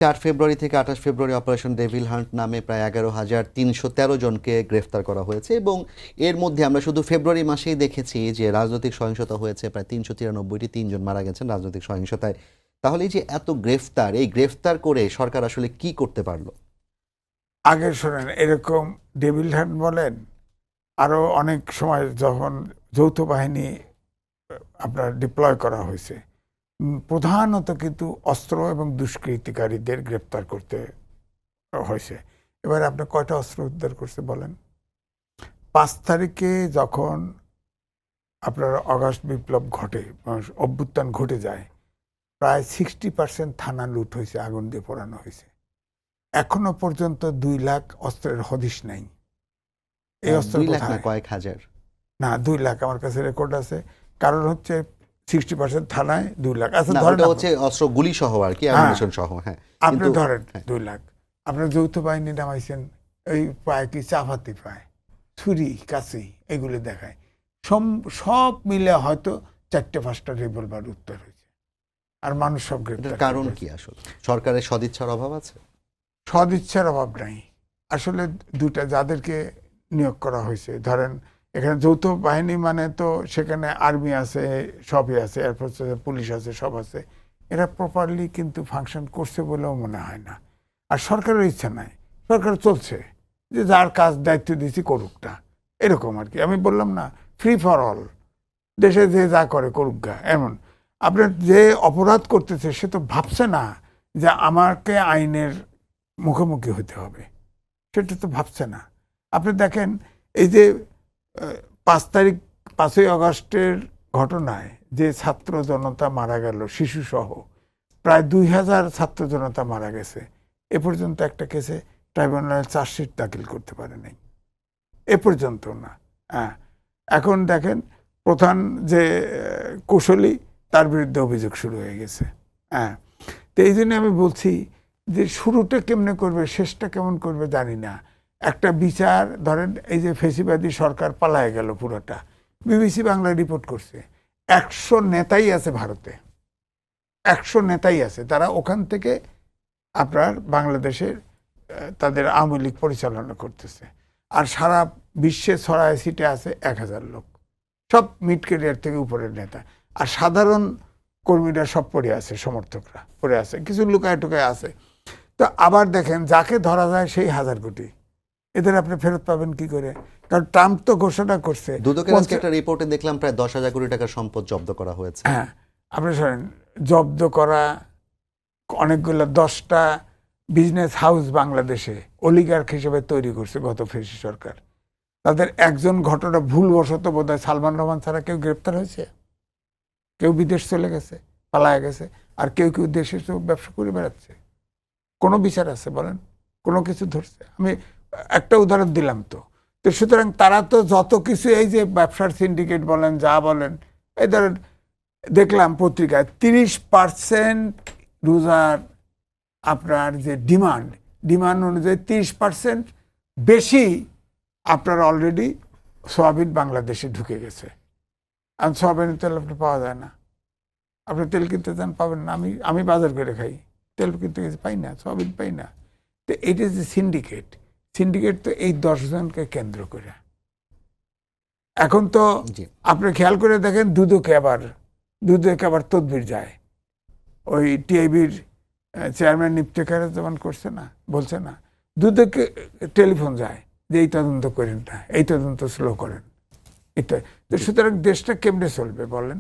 ফেব্রুয়ারি থেকে ২৮ ফেব্রুয়ারি operation devil hunt নামে প্রায় ১১,৩১৩ জনকে গ্রেফতার করা হয়েছে এবং এর মধ্যে আমরা শুধু ফেব্রুয়ারি মাসেই দেখেছি যে রাজনৈতিক সহিংসতা হয়েছে প্রায় ৩৯৩টি, ৩ জন মারা গেছেন রাজনৈতিক সহিংসতায়। তাহলে এই যে এত গ্রেফতার, এই গ্রেফতার করে সরকার আসলে কি করতে পারলো? আগে শোনেন, এরকম ডেভিল হান্ট বলেন, আরো অনেক সময় যখন যৌথ বাহিনী আপনার ডিপ্লয় করা হয়েছে, প্রধানত কিন্তু অস্ত্র এবং দুষ্কৃতিকারীদের গ্রেপ্তার করতে হয়েছে। এবার আপনি কয়টা অস্ত্র উদ্ধার করছে বলেন? 5 তারিখে যখন আপনার অগাস্ট বিপ্লব ঘটে, অভ্যুত্থান ঘটে যায়, প্রায় 60% থানা লুট হয়েছে, আগুন দিয়ে পোড়ানো হয়েছে। এখনো পর্যন্ত 2 লাখ অস্ত্রের হদিশ নাই। এই অস্ত্র কয়েক হাজার না, 2 লাখ আমার কাছে রেকর্ড আছে। কারণ হচ্ছে 60% থানায় 2 লাখ। আচ্ছা ধরেন হচ্ছে অস্ত্র গুলি সহ আর কি, অ্যামিউনিশন সহ। হ্যাঁ, আপনি ধরেন 2 লাখ। আপনার যৌথ বাহিনী নামাইছেন, ওই পায় কি চাপাতি পায়, ছুরি কাছি এগুলো দেখায়, সব মিলে হয়তো 4-5টা রিভলভার উত্তর হয়েছে, আর মানুষ সব গ্রেপ্তার। কারণ কি আসলে? সরকারের সদিচ্ছার অভাব আছে? সদিচ্ছার অভাব নাই আসলে। দুটা যাদেরকে নিয়োগ করা হয়েছে, ধরেন এখানে যৌথ বাহিনী মানে তো সেখানে আর্মি আছে, সবই আছে, এয়ারফোর্স আছে, পুলিশ আছে, সব আছে। এরা প্রপারলি কিন্তু ফাংশন করছে বলেও মনে হয় না। আর সরকারের ইচ্ছা নাই, সরকার চলছে যে যার কাজ দায়িত্ব দিয়েছি করুকটা, এরকম আর কি। আমি বললাম না, ফ্রি ফর অল, দেশে যে যা করে করুকগা, এমন। আপনার যে অপরাধ করতেছে সে তো ভাবছে না যে আমাকে আইনের মুখোমুখি হতে হবে, সেটা তো ভাবছে না। আপনি দেখেন এই যে 5ই আগস্টের ঘটনায় যে ছাত্র জনতা মারা গেল, শিশু সহ প্রায় 2000 ছাত্র জনতা মারা গেছে, এ পর্যন্ত একটা কেসে ট্রাইব্যুনাল চার্জশিট দাখিল করতে পারে নাই, এ পর্যন্ত না। হ্যাঁ, এখন দেখেন প্রধান যে কুশলী, তার বিরুদ্ধে অভিযোগ শুরু হয়ে গেছে। হ্যাঁ, তো এই জন্য আমি বলছি যে শুরুটা কেমনে করবে, শেষটা কেমন করবে জানি না। একটা বিচার ধরেন, এই যে ফেসিবাদী সরকার পালায় গেল পুরোটা, বিবিসি বাংলায় রিপোর্ট করছে 100 নেতাই আছে ভারতে, 100 নেতাই আছে, তারা ওখান থেকে আপনার বাংলাদেশের তাদের আওয়ামী লীগ পরিচালনা করতেছে। আর সারা বিশ্বে ছড়ায় সিটে আছে 1000 লোক, সব মিড ক্যারিয়ার থেকে উপরের নেতা। আর সাধারণ কর্মীরা সব পড়ে আছে, সমর্থকরা পড়ে আছে, কিছু লুকায় টুকায় আছে। তো আবার দেখেন, যাকে ধরা যায় সেই 1000 কোটি, এদের আপনি ফেরত পাবেন কি করে? কারণ ট্রাম্প তো ঘোষণা করছে। দুদকের আজকে একটা রিপোর্টে দেখলাম প্রায় 10,000 কোটি টাকার সম্পদ জব্দ করা হয়েছে। হ্যাঁ, আপনি শোনেন, জব্দ করা অনেকগুলো 10টা বিজনেস হাউস বাংলাদেশে অলিগার্ক হিসেবে তৈরি করছে গত ফেসি সরকার। তাদের একজন ঘটনা ভুলবশত বোধহয় সালমান রহমান ছাড়া কেউ গ্রেপ্তার হয়েছে, কেউ বিদেশ চলে গেছে, পালায় গেছে, আর কেউ কেউ দেশে ব্যবসা করে বেড়াচ্ছে। কোনো বিচার আছে বলেন? কোনো কিছু ধরছে? আমি একটা উদাহরণ দিলাম তো। তো সুতরাং তারা তো যত কিছু, এই যে ব্যবসার সিন্ডিকেট বলেন, যা বলেন, এই ধরেন দেখলাম পত্রিকায় 30% রোজার আপনার যে ডিমান্ড অনুযায়ী 30% বেশি আপনার অলরেডি সয়াবিন বাংলাদেশে ঢুকে গেছে। আর সয়াবিনের তেল আপনি পাওয়া যায় না, আপনি তেল কিনতে চান পাবেন না। আমি বাজার করে খাই, তেল কিনতে গেছে পাই না, সয়াবিন পাই না। তো এটা যে সিন্ডিকেট তো এই 10 জনকে কেন্দ্র করে। এখন তো আপনি খেয়াল করে দেখেন, দুদকে আবার তদবির যায়। ওই টিআইবির চেয়ারম্যান ইফতেখার যেমন করছে না, বলছে না, দুদকে টেলিফোন যায় যে এই তদন্ত করেন না, এই তদন্ত স্লো করেন, এটা। তো সুতরাং দেশটা কেমনে চলবে বলেন?